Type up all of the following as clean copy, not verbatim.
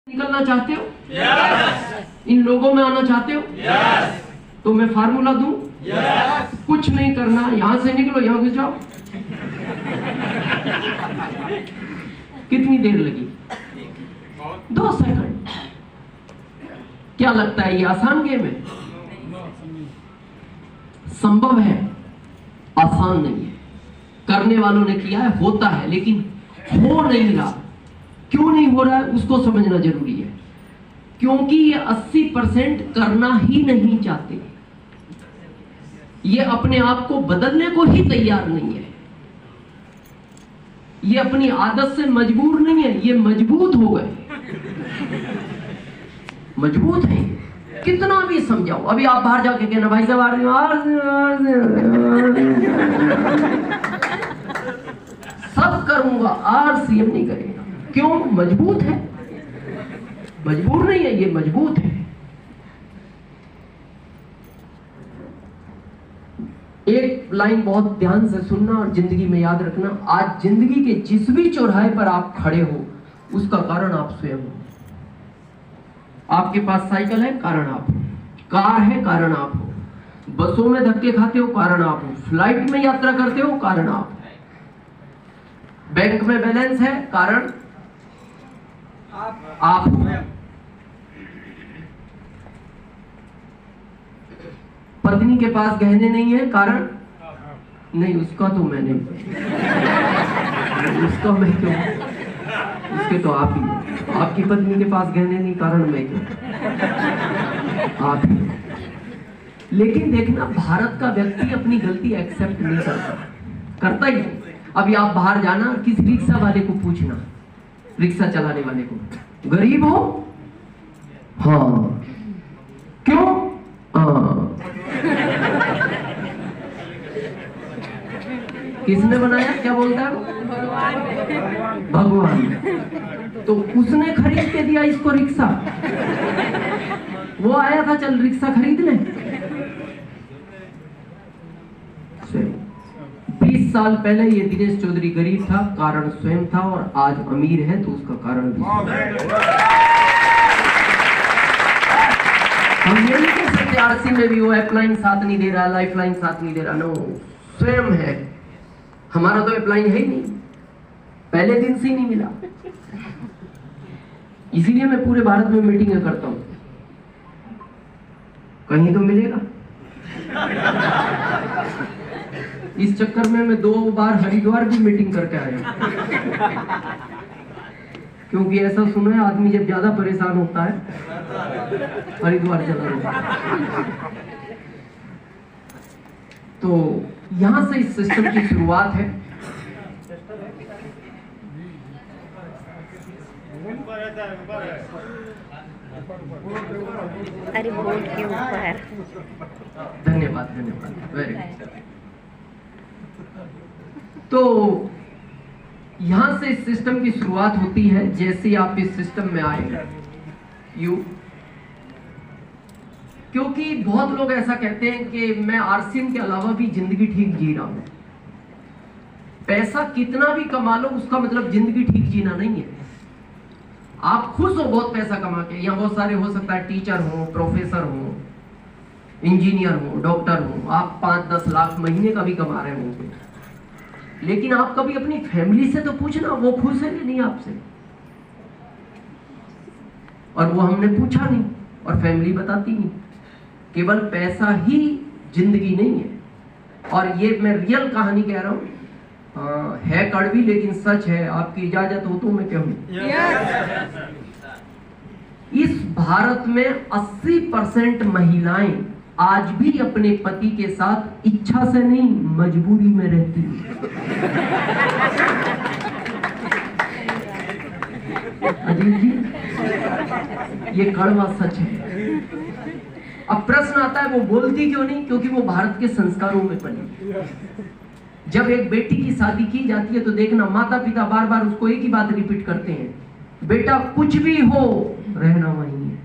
निकलना चाहते हो? इन लोगों में आना चाहते हो? तो मैं फार्मूला दूं? कुछ नहीं करना, यहां से निकलो, यहां घुस जाओ। कितनी देर लगी? 2 सेकंड। क्या लगता है ये आसान गेम है? संभव है, आसान नहीं है। करने वालों ने किया है, होता है, लेकिन हो नहीं रहा। क्यों नहीं हो रहा है उसको समझना जरूरी है, क्योंकि ये 80% करना ही नहीं चाहते। ये अपने आप को बदलने को ही तैयार नहीं है। ये अपनी आदत से मजबूर नहीं है, ये मजबूत हो गए, मजबूत है। कितना भी समझाओ, अभी आप बाहर जाके कहना भाई साहब सब करूंगा, RCM नहीं करेगा। क्यों? मजबूत है। मजबूर नहीं है, ये मजबूत है। एक लाइन बहुत ध्यान से सुनना और जिंदगी में याद रखना। आज जिंदगी के जिस भी चौराहे पर आप खड़े हो, उसका कारण आप स्वयं हो। आपके पास साइकिल है, कारण आप हो। कार है, कारण आप हो। बसों में धक्के खाते हो, कारण आप हो। फ्लाइट में यात्रा करते हो, कारण आप हो। बैंक में बैलेंस है, कारण आप हो। पत्नी के पास गहने नहीं है, कारण नहीं, उसका तो मैंने, उसका मैं क्यों, उसके तो आप ही। आपकी पत्नी के पास गहने नहीं, कारण मैं क्यों, आप ही। लेकिन देखना, भारत का व्यक्ति अपनी गलती एक्सेप्ट नहीं करता ही नहीं। अभी आप बाहर जाना, किसी रिक्शा वाले को पूछना, रिक्शा चलाने वाले को, गरीब हो? हाँ। क्यों? हाँ। किसने बनाया? क्या बोलता है? भगवान। तो उसने खरीद के दिया इसको रिक्शा। वो आया था, चल रिक्शा खरीद ले। 20 साल पहले ये दिनेश चौधरी गरीब था, कारण स्वयं था, और आज अमीर है तो उसका कारण भी। हम ये नहीं कह सकते RC में भी वो एप्लाइन साथ नहीं दे रहा, लाइफ लाइन साथ नहीं दे रहा। नो, स्वयं है। हमारा तो एप्लाइन है ही नहीं, पहले दिन से ही नहीं मिला। इसीलिए मैं पूरे भारत में मीटिंगें करता हूं, कहीं तो मिलेगा। इस चक्कर में मैं 2 बार हरिद्वार भी मीटिंग करके आया, क्योंकि ऐसा सुना है आदमी जब ज्यादा परेशान होता है हरिद्वार चला जाता है। तो यहां से इस सिस्टम की शुरुआत है। अरे बोर्ड के ऊपर। धन्यवाद, धन्यवाद, वेरी गुड। तो यहां से इस सिस्टम की शुरुआत होती है। जैसे आप इस सिस्टम में आए, क्योंकि बहुत लोग ऐसा कहते हैं कि मैं RCM के अलावा भी जिंदगी ठीक जी रहा हूं। पैसा कितना भी कमा लो, उसका मतलब जिंदगी ठीक जीना नहीं है। आप खुश हो बहुत पैसा कमा के, यहाँ बहुत सारे हो सकता है टीचर हो, प्रोफेसर हो, इंजीनियर हो, डॉक्टर हो, आप 5-10 लाख महीने का भी कमा रहे होंगे। लेकिन आप कभी अपनी फैमिली से तो पूछना, वो खुश है कि नहीं आपसे? और वो हमने पूछा नहीं, और फैमिली बताती नहीं। केवल पैसा ही जिंदगी नहीं है। और ये मैं रियल कहानी कह रहा हूं, है कड़वी लेकिन सच है। आपकी इजाजत हो तो मैं कहूं, इस भारत में 80% महिलाएं आज भी अपने पति के साथ इच्छा से नहीं, मजबूरी में रहती है। अजीब जी, ये कड़वा सच है। अब प्रश्न आता है, वो बोलती क्यों नहीं? क्योंकि वो भारत के संस्कारों में पली। जब एक बेटी की शादी की जाती है तो देखना, माता पिता बार बार उसको एक ही बात रिपीट करते हैं, बेटा कुछ भी हो रहना वहीं है।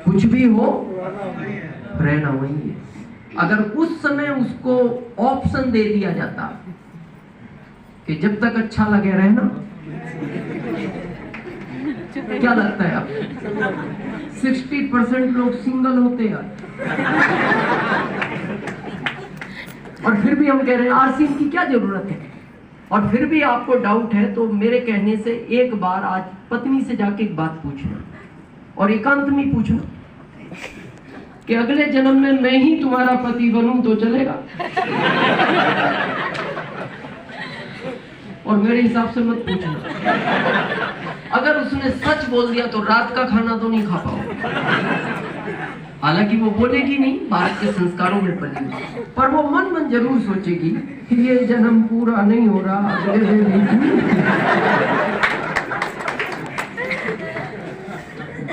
कुछ भी हो रहना वहीं है। अगर उस समय उसको ऑप्शन दे दिया जाता कि जब तक अच्छा लगे रहना, क्या लगता है आपको? 60% लोग सिंगल होते हैं और फिर भी हम कह रहे हैं आरसीएम की क्या जरूरत है। और फिर भी आपको डाउट है तो मेरे कहने से एक बार आज पत्नी से जाके एक बात पूछना और एकांत में पूछना कि अगले जन्म में मैं ही तुम्हारा पति बनूं तो चलेगा? और मेरे हिसाब से मत पूछना। अगर उसने सच बोल दिया तो रात का खाना तो नहीं खा पाओ। हालांकि वो बोलेगी नहीं, भारत के संस्कारों में पली, पर वो मन मन जरूर सोचेगी कि ये जन्म पूरा नहीं हो रहा, अगले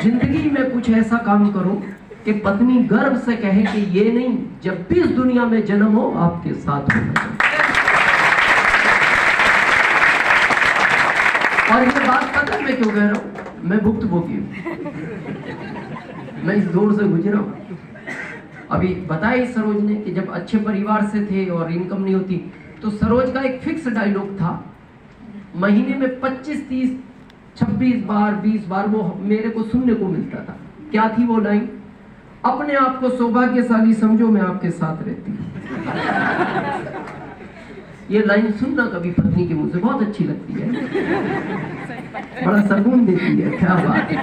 जिंदगी में कुछ ऐसा काम करो कि पत्नी गर्व से कहे कि ये नहीं, जब भी इस दुनिया में जन्म हो आपके साथ होना चाहिए। और ये बात पता मैं क्यों कह रहा हूं? मैं भुक्तभोगी हूं, मैं इस दौर से गुजरा हूं। अभी बताया सरोज ने कि जब अच्छे परिवार से थे और इनकम नहीं होती तो सरोज का एक फिक्स डायलॉग था, महीने में 25, 30, 26 बार 20 बार वो मेरे को सुनने को मिलता था। क्या थी वो लाइन? अपने आप को सौभाग्यशाली समझो, मैं आपके साथ रहती हूँ। ये लाइन सुनना कभी पत्नी के मुंह से बहुत अच्छी लगती है, बड़ा सुकून देती है। क्या बात है।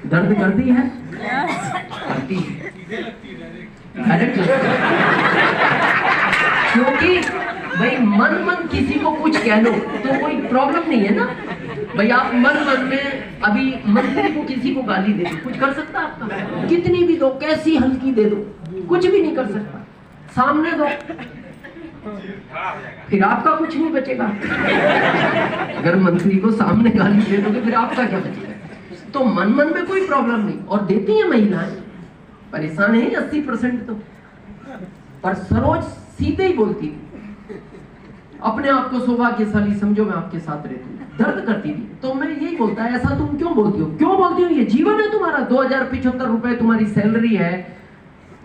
दर्द करती है? करती है, क्योंकि भाई मन मन किसी को कुछ कह लो तो कोई प्रॉब्लम नहीं है ना भाई। आप मन मन में अभी मंत्री को किसी को गाली दे दो, कुछ कर सकता आपका? कितनी भी दो, कैसी हल्की दे दो, कुछ भी नहीं कर सकता। सामने दो, फिर आपका कुछ नहीं बचेगा। अगर मंत्री को सामने गाली दे दोगे फिर आपका क्या बचेगा? तो मन मन में कोई प्रॉब्लम नहीं। और देती है महिलाएं, परेशान है 80% तो। पर सरोज सीधे ही बोलती थी, अपने आप को सौभाग्यशाली समझो, मैं आपके साथ रहती हूँ। दर्द करती थी तो मैं यही बोलता है, ऐसा तुम क्यों बोलती हो? क्यों बोलती हो? ये जीवन है तुम्हारा। 2075 रुपए तुम्हारी सैलरी है,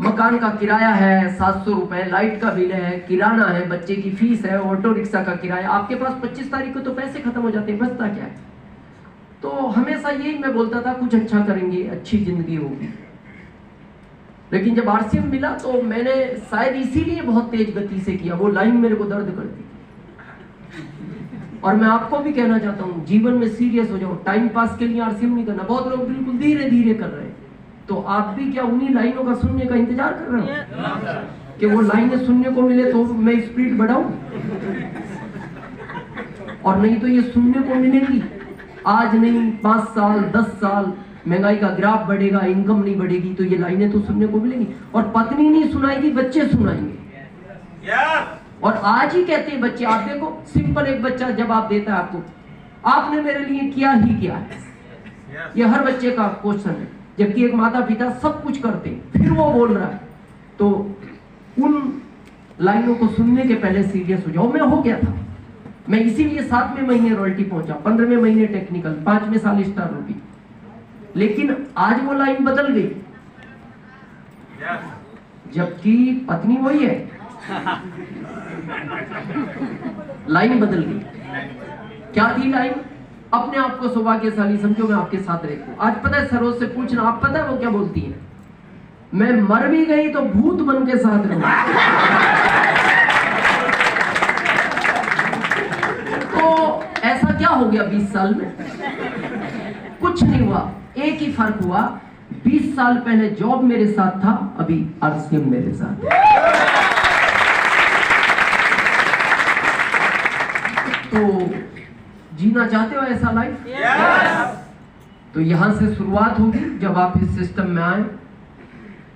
मकान का किराया है 700 रुपए, लाइट का बिल है, किराना है, बच्चे की फीस है, ऑटो रिक्शा का किराया। आपके पास 25 तारीख को तो पैसे खत्म हो जाते हैं, बचता क्या है? तो हमेशा यही मैं बोलता था, कुछ अच्छा करेंगे, अच्छी जिंदगी होगी। लेकिन जब आरसीएम मिला तो मैंने शायद इसीलिए बहुत तेज गति से किया। वो लाइन मेरे को दर्द करती थी। और मैं आपको भी कहना चाहता हूँ, जीवन में सीरियस हो जाओ। टाइम पास के लिए आरसीएम नहीं करना। बहुत लोग बिल्कुल धीरे धीरे कर रहे हैं, तो आप भी क्या उन्हीं लाइनों का सुनने का इंतजार कर रहे हो कि वो लाइनें सुनने को मिले तो मैं स्पीड बढ़ाऊं? और नहीं तो ये सुनने को मिलेगी आज नहीं, 5 साल 10 साल महंगाई का ग्राफ बढ़ेगा, इनकम नहीं बढ़ेगी तो ये लाइनें तो सुनने को मिलेंगी। और पत्नी नहीं सुनाएगी, बच्चे सुनाएंगे। और आज ही कहते हैं बच्चे, आप देखो सिंपल, एक बच्चा जवाब देता है आपको, आपने मेरे लिए किया ही किया है। ये हर बच्चे का क्वेश्चन है। जबकि एक माता पिता सब कुछ करते फिर वो बोल रहा है। तो उन लाइनों को सुनने के पहले सीरियस हो जाओ। मैं हो गया था, मैं इसीलिए 7वें महीने रॉयल्टी पहुंचा, 15वें महीने टेक्निकल, 5वें साल स्टार रूपी। लेकिन आज वो लाइन बदल गई, जबकि पत्नी वही है, लाइन बदल गई। क्या थी लाइन? अपने आप को सौभाग्यशाली समझो, मैं आपके साथ रहती हूँ। आज पता है सरोज से पूछना, आप पता है वो क्या बोलती है? मैं मर भी गई तो भूत बन के साथ रहूं। तो ऐसा क्या हो गया 20 साल में? कुछ नहीं हुआ, एक ही फर्क हुआ, 20 साल पहले जॉब मेरे साथ था, अभी आरसीएम मेरे साथ है। तो जीना चाहते हो ऐसा लाइफ? तो यहां से शुरुआत होगी। जब आप इस सिस्टम में आए,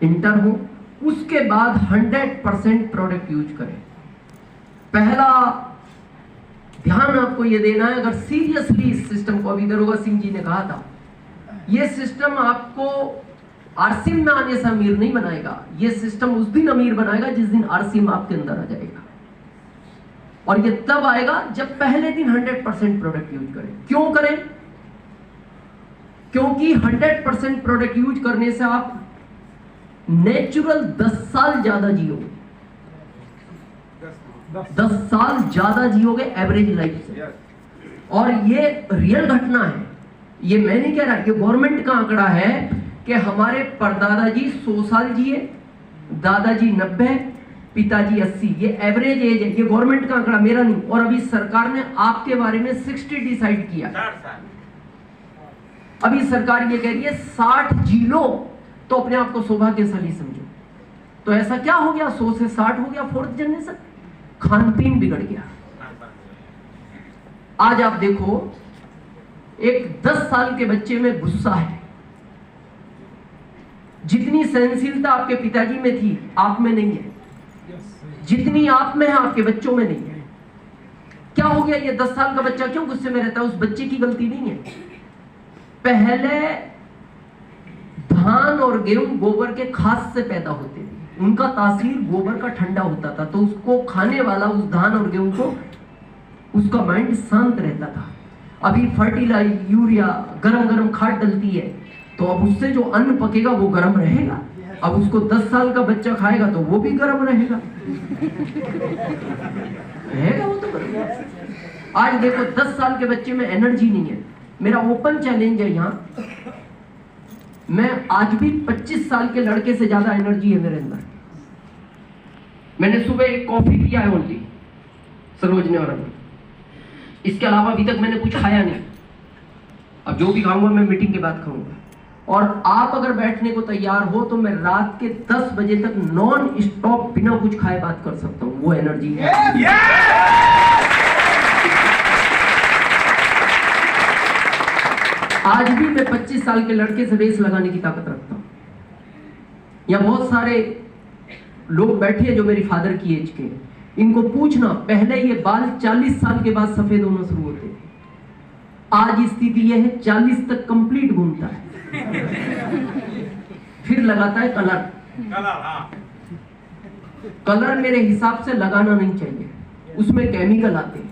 इंटर हो, उसके बाद 100% प्रोडक्ट यूज करें। पहला ध्यान आपको यह देना है, अगर सीरियसली इस सिस्टम को, अभी दरोगा सिंह जी ने कहा था, यह सिस्टम आपको आरसीएम में आने से अमीर नहीं बनाएगा। यह सिस्टम उस दिन अमीर बनाएगा जिस दिन आरसीएम आपके अंदर आ जाएगा। और ये तब आएगा जब पहले दिन 100% प्रोडक्ट यूज करें। क्यों करें? क्योंकि 100% प्रोडक्ट यूज करने से आप नेचुरल 10 साल ज्यादा जियोगे। 10 साल ज्यादा जियोगे एवरेज लाइफ से। और ये रियल घटना है, ये मैं नहीं कह रहा, ये गवर्नमेंट का आंकड़ा है कि हमारे परदादाजी 100 साल जिए, दादाजी 90, पिताजी 80, ये एवरेज एज है, ये गवर्नमेंट का आंकड़ा, मेरा नहीं। और अभी सरकार ने आपके बारे में 60 डिसाइड किया। अभी सरकार ये कह रही है 60 जी लो तो अपने आप को सौभाग्यशाली समझो। तो ऐसा क्या हो गया, 100 से 60 हो गया, 4th जनरेशन, खान पीन बिगड़ गया। आज आप देखो, एक 10 साल के बच्चे में गुस्सा है, जितनी सहनशीलता आपके पिताजी में थी आप में नहीं है, जितनी आप में है आपके बच्चों में नहीं है। क्या हो गया, ये 10 साल का बच्चा क्यों गुस्से में रहता है? उस बच्चे की गलती नहीं है। पहले धान और गेहूं गोबर के खाद से पैदा होते थे, उनका तासीर गोबर का ठंडा होता था, तो उसको खाने वाला उस धान और गेहूं को, उसका माइंड शांत रहता था। अभी फर्टिलाइजर, यूरिया, गरम गरम खाद डलती है, तो अब उससे जो अन्न पकेगा वो गरम रहेगा। अब उसको 10 साल का बच्चा खाएगा तो वो भी गरम रहेगा, वो तो गरम। आज देखो 10 साल के बच्चे में एनर्जी नहीं है। मेरा ओपन चैलेंज है यहाँ, मैं आज भी 25 साल के लड़के से ज्यादा एनर्जी है मेरे अंदर। मैंने सुबह एक कॉफी पिया है ओनली, सरोजनी और अभी, इसके अलावा अभी तक मैंने कुछ खाया नहीं। अब जो भी खाऊंगा मैं मीटिंग के बाद खाऊंगा। और आप अगर बैठने को तैयार हो तो मैं रात के 10 बजे तक नॉन स्टॉप बिना कुछ खाए बात कर सकता हूं, वो एनर्जी है। आज भी मैं 25 साल के लड़के से रेस लगाने की ताकत रखता हूं। यहाँ बहुत सारे लोग बैठे हैं जो मेरी फादर की एज के, इनको पूछना, पहले ये बाल 40 साल के बाद सफेद होना शुरू होते थे, आज स्थिति यह है 40 तक कंप्लीट घूमता है, फिर लगाता है कलर। कलर मेरे हिसाब से लगाना नहीं चाहिए, उसमें केमिकल आते हैं।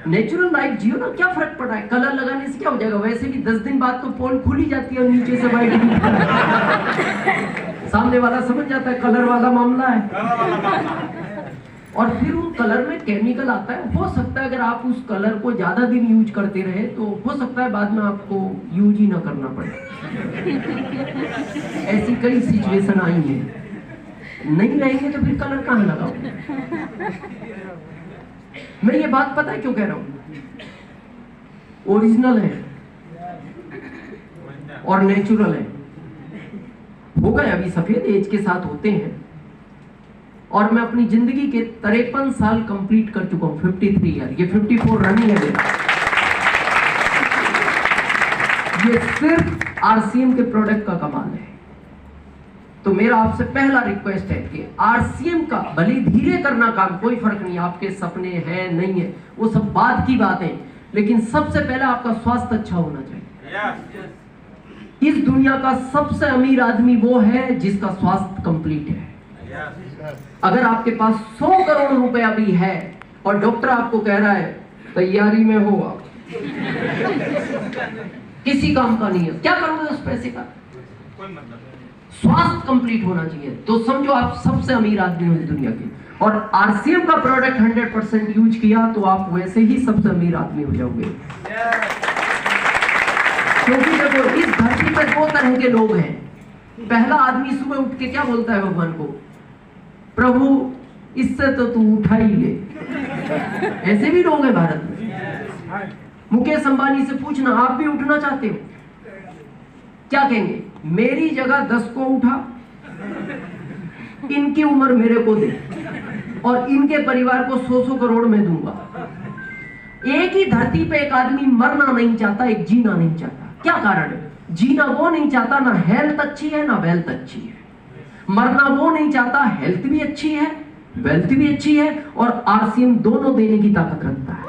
नेचुरल लाइफ जियो ना, क्या फर्क पड़ रहा है? कलर लगाने से क्या हो जाएगा? वैसे भी 10 दिन बाद तो पोल खुल ही जाती है नीचे से वाइट। सामने वाला समझ जाता है कलर वाला मामला है। और फिर उन कलर में केमिकल आता है। हो सकता है अगर आप उस कलर को ज्यादा दिन यूज करते रहे तो हो सकता है बाद में आपको यूज ही ना करना पड़े। ऐसी कई सिचुएशन आई है। नहीं रहेंगे तो फिर कलर कहाँ लगाओ? मैं ये बात पता है क्यों कह रहा हूं? ओरिजिनल है और नेचुरल है। हो गए अभी सफेद एज के साथ होते हैं। और मैं अपनी जिंदगी के 53 साल कंप्लीट कर चुका हूं, 53 ईयर, ये 54 रनिंग है मेरा। ये सिर्फ आरसीएम के प्रोडक्ट का कमाल है। तो मेरा आपसे पहला रिक्वेस्ट है कि आरसीएम का भले धीरे करना काम, कोई फर्क नहीं, आपके सपने हैं नहीं है वो सब बाद की बात है, लेकिन सबसे पहले आपका स्वास्थ्य अच्छा होना चाहिए। इस दुनिया का सबसे अमीर आदमी वो है जिसका स्वास्थ्य कंप्लीट है। अगर आपके पास 100 करोड़ रुपया भी है और डॉक्टर आपको कह रहा है तैयारी में हो आप, किसी काम का नहीं है, क्या करोगे उस पैसे का? स्वास्थ्य कंप्लीट होना चाहिए, तो समझो आप सबसे अमीर आदमी हो इस दुनिया के। और आरसीएम का प्रोडक्ट 100% यूज किया तो आप वैसे ही सबसे अमीर आदमी हो जाओगे। क्योंकि देखो इस धरती पर 2 तरह के लोग हैं। पहला आदमी सुबह उठ के क्या बोलता है भगवान को? प्रभु इससे तो तू उठा ही ले। ऐसे भी लोग हैं भारत में। मुकेश अंबानी से पूछना, आप भी उठना चाहते हो? क्या कहेंगे? मेरी जगह 10 को उठा, इनकी उम्र मेरे को दे और इनके परिवार को 100 करोड़ में दूंगा। एक ही धरती पे एक आदमी मरना नहीं चाहता, एक जीना नहीं चाहता। क्या कारण है? जीना वो नहीं चाहता, ना हेल्थ अच्छी है ना वेल्थ अच्छी है। मरना वो नहीं चाहता, हेल्थ भी अच्छी है, वेल्थ भी अच्छी है और आरसीएम दोनों देने की ताकत रखता है।